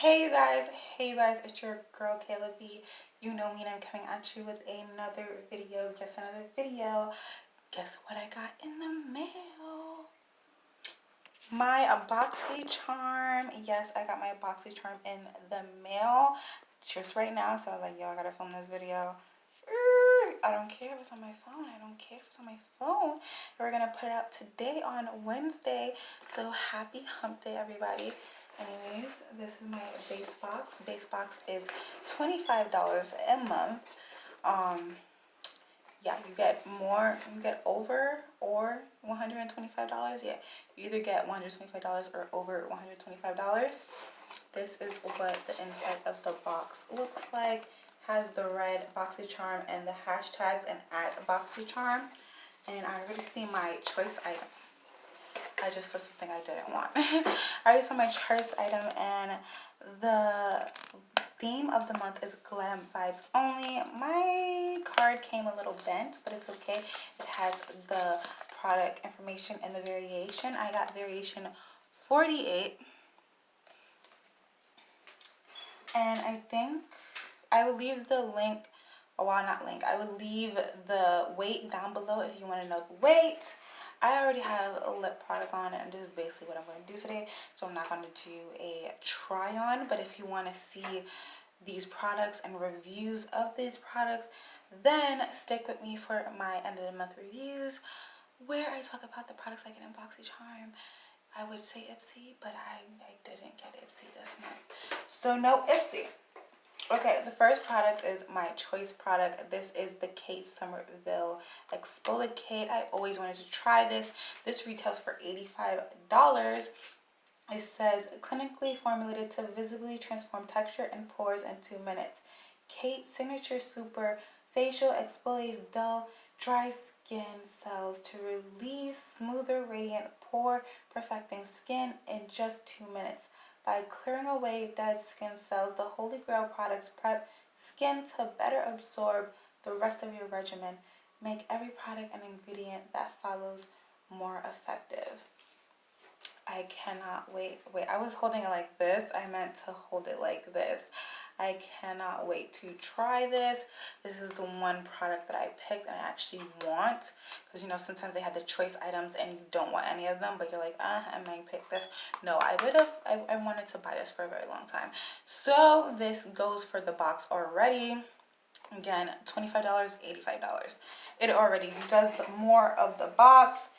Hey you guys, it's your girl Kayla B. You know me and I'm coming at you with another video. Guess what I got in the mail? My Boxycharm. Yes, I got my Boxycharm in the mail just right now. So I was like, yo, I gotta film this video. I don't care if it's on my phone. We're gonna put it out today on Wednesday. So happy hump day, everybody. Anyways, this is my base box. Base box is $25 a month. Yeah, you get over or $125. Yeah, you either get $125 or over $125. This is what the inside of the box looks like. Has the red Boxycharm and the hashtags and @Boxycharm. And I already see my choice item. I just said something I didn't want. I already saw my choice item, and the theme of the month is glam vibes only. My card came a little bent, but it's okay. It has the product information and the variation. I got variation 48. And I think I will leave the link, well, not link, I will leave the weight down below if you want to know the weight. I already have a lip product on, and this is basically what I'm going to do today, so I'm not going to do a try on. But if you want to see these products and reviews of these products, then stick with me for my end of the month reviews, where I talk about the products I get in Boxycharm. I would say Ipsy, but I didn't get Ipsy this month, so no Ipsy. Okay, the first product is my choice product. This is the Somerville Exfolikate. I always wanted to try this. This retails for $85. It says, clinically formulated to visibly transform texture and pores in 2 minutes. Kate Signature Super Facial exfoliates dull, dry skin cells to relieve smoother, radiant, pore perfecting skin in just 2 minutes. By clearing away dead skin cells, the Holy Grail products prep skin to better absorb the rest of your regimen. Make every product an ingredient that follows more effective. I cannot wait. Wait, I was holding it like this. I meant to hold it like this. I cannot wait to try this. This is the one product that I picked and I actually want. Because, you know, sometimes they have the choice items and you don't want any of them. But you're like, I might pick this. No, I wanted to buy this for a very long time. So this goes for the box already. Again, $25, $85. It already does more of the box.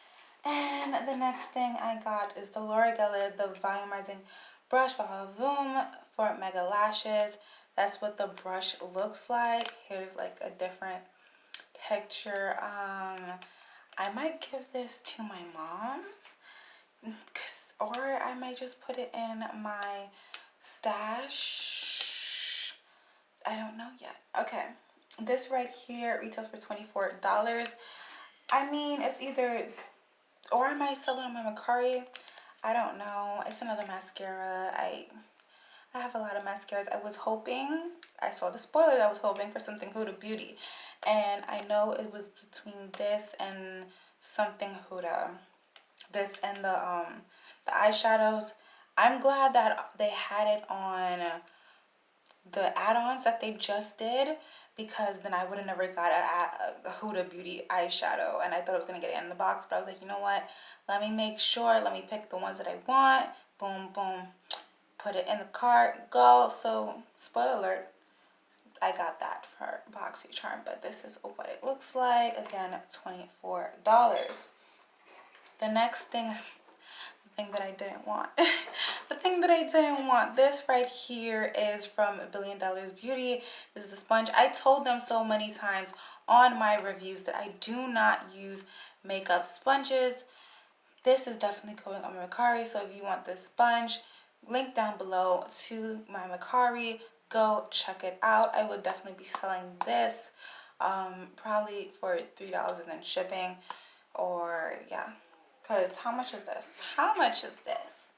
And the next thing I got is the Laura Geller, the volumizing brush Voom for mega lashes. That's what the brush looks like. Here's like a different picture. I might give this to my mom, or I might just put it in my stash. I don't know yet. Okay, this right here retails for $24. I mean, it's either, or I might sell it on my Mercari. I don't know. It's another mascara. I have a lot of mascaras. I saw the spoiler, I was hoping for something Huda Beauty. And I know it was between this and something Huda. This and the eyeshadows. I'm glad that they had it on the add-ons that they just did, because then I would have never got a Huda Beauty eyeshadow, and I thought I was going to get it in the box, but I was like, you know what, let me make sure, let me pick the ones that I want, boom, boom, put it in the cart, go. So, spoiler alert, I got that for Boxycharm, but this is what it looks like. Again, $24. The next thing is the thing that I didn't want. The thing that I didn't want. This right here is from Billion Dollars Beauty. This is a sponge. I told them so many times on my reviews that I do not use makeup sponges. This is definitely going on Mercari, so if you want this sponge, link down below to my Mercari. Go check it out. I would definitely be selling this probably for $3 and then shipping, or yeah. Because how much is this? How much is this?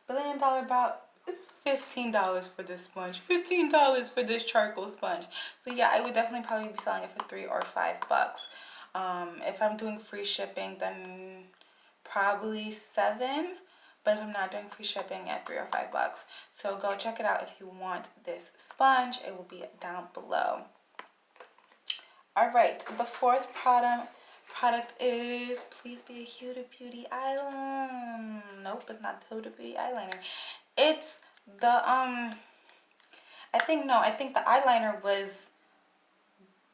Billion Dollar Bout. It's $15 for this sponge. $15 for this charcoal sponge. So yeah, I would definitely probably be selling it for $3 or $5. If I'm doing free shipping, then probably $7. But if I'm not doing free shipping at $3 or $5. So go check it out if you want this sponge. It will be down below. Alright, the fourth product is, please be a Huda Beauty eyeliner. Nope, it's not the Huda Beauty eyeliner. It's the, I think the eyeliner was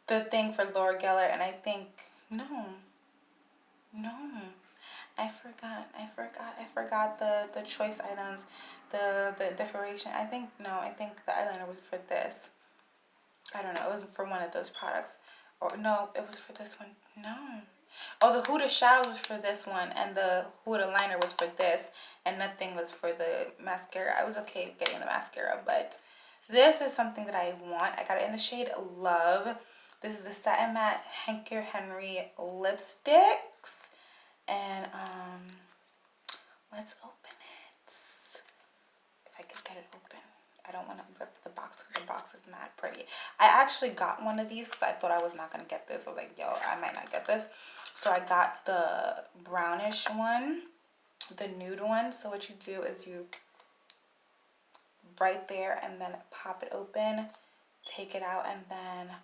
the thing for Laura Geller, and I think, no, I forgot the choice items, the decoration. I think the eyeliner was for this. I don't know, it was for one of those products. Or no, it was for this one. No. Oh, the Huda shadow was for this one, and the Huda liner was for this, and nothing was for the mascara. I was okay getting the mascara, but this is something that I want. I got it in the shade Love. This is the Satin Matte Hank Henry lipsticks, and let's open it. If I could get it open. I don't want to rip the box because the box is mad pretty. I actually got one of these because I thought I was not going to get this. I was like, yo, I might not get this. So I got the brownish one, the nude one. So what you do is you right there and then pop it open, take it out, and then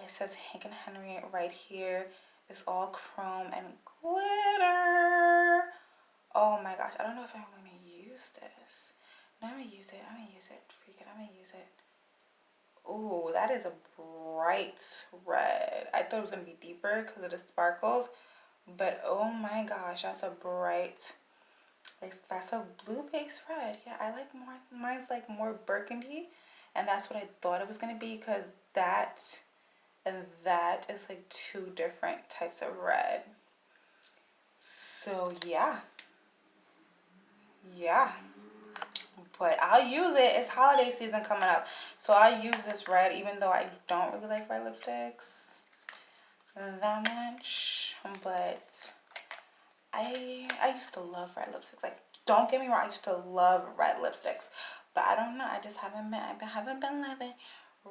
it says Hank and Henry right here. It's all chrome and glitter. Oh my gosh, I don't know if I'm going to use this. No, I'm going to use it. Freak it, I'm going to use it. Ooh, that is a bright red. I thought it was going to be deeper because of the sparkles. But oh my gosh, that's a bright, that's a blue base red. Yeah, I like more, mine's like more burgundy. And that's what I thought it was going to be, because that and that is like two different types of red. So yeah. But I'll use it. It's holiday season coming up, so I'll use this red, even though I don't really like red lipsticks that much. But I used to love red lipsticks. Like, don't get me wrong, I used to love red lipsticks, but I don't know, I just haven't been loving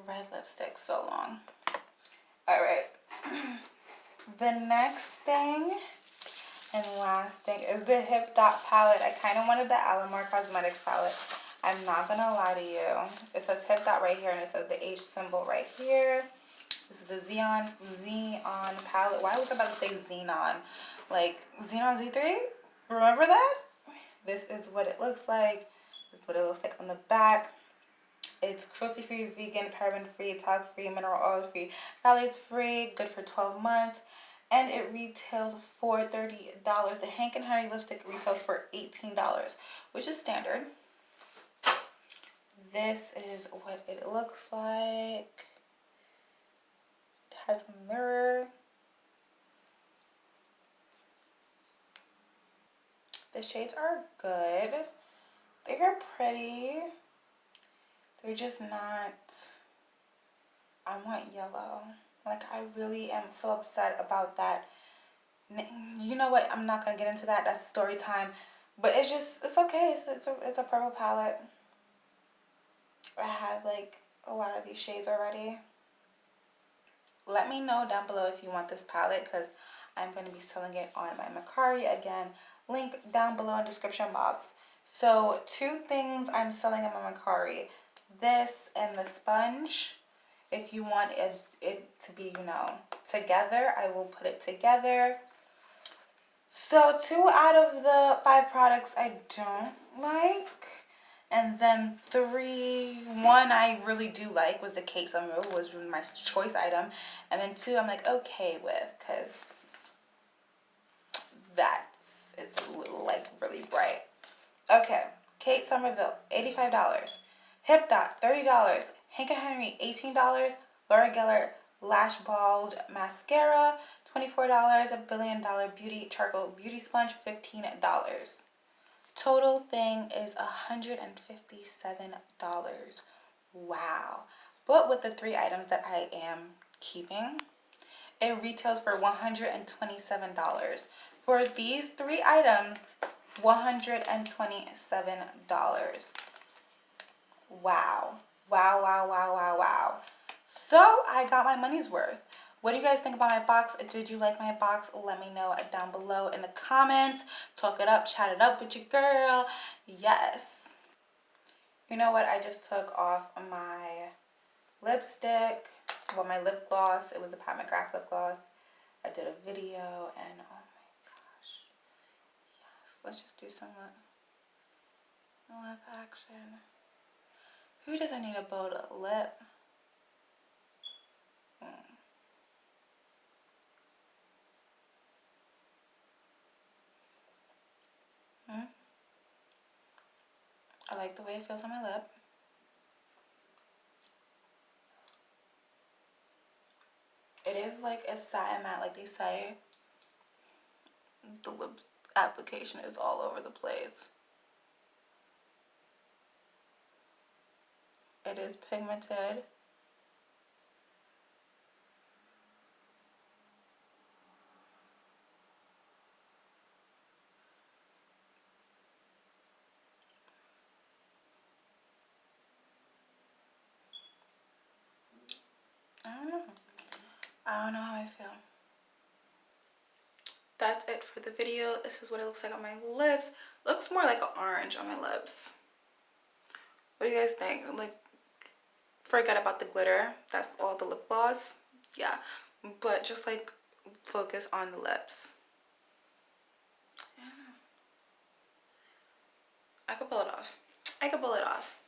red lipsticks so long. All right. The next thing and last thing is the Hipdot palette. I kind of wanted the Alamore Cosmetics palette. I'm not going to lie to you. It says Hipdot right here, and it says the H symbol right here. This is the Xenon palette. Why was I about to say Xenon? Like Xenon Z3? Remember that? This is what it looks like. This is what it looks like on the back. It's cruelty-free, vegan, paraben-free, talc-free, mineral oil-free, phthalates-free, good for 12 months. And it retails for $30. The Hank and Henry lipstick retails for $18, which is standard. This is what it looks like. It has a mirror. The shades are good. They're pretty. They're just not, I want yellow. Like, I really am so upset about that. You know what? I'm not going to get into that. That's story time. But it's okay. It's a purple palette. I have, like, a lot of these shades already. Let me know down below if you want this palette, because I'm going to be selling it on my Mercari. Again, link down below in the description box. So, two things I'm selling on my Mercari. This and the sponge. If you want it to be, together, I will put it together. So 2 out of the 5 products I don't like. And then 1 I really do like was the Kate Somerville, was my choice item. And then 2 I'm like okay with, because it's like really bright. Okay, Kate Somerville, $85. Hipdot, $30. Hank & Henry, $18. Laura Geller Lash Bald Mascara, $24. A Billion Dollar Beauty Charcoal Beauty Sponge, $15. Total thing is $157. Wow. But with the 3 items that I am keeping, it retails for $127. For these 3 items, $127. Wow. Wow. So I got my money's worth. What do you guys think about my box? Did you like my box? Let me know down below in the comments. Talk it up, chat it up with your girl. Yes. You know what? I just took off my lipstick. Well, my lip gloss. It was a Pat McGrath lip gloss. I did a video and oh my gosh. Yes. Let's just do some lip action. Who doesn't need a bold lip? I like the way it feels on my lip. It is like a satin matte, like they say. The lip application is all over the place. It is pigmented. I don't know how I feel. That's it for the video. This is what it looks like on my lips. Looks more like an orange on my lips. What do you guys think? Like, forget about the glitter. That's all the lip gloss. Yeah. But just like focus on the lips. Yeah. I could pull it off. I could pull it off.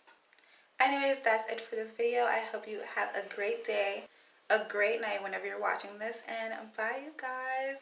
Anyways, that's it for this video. I hope you have a great day, a great night whenever you're watching this. And bye, you guys.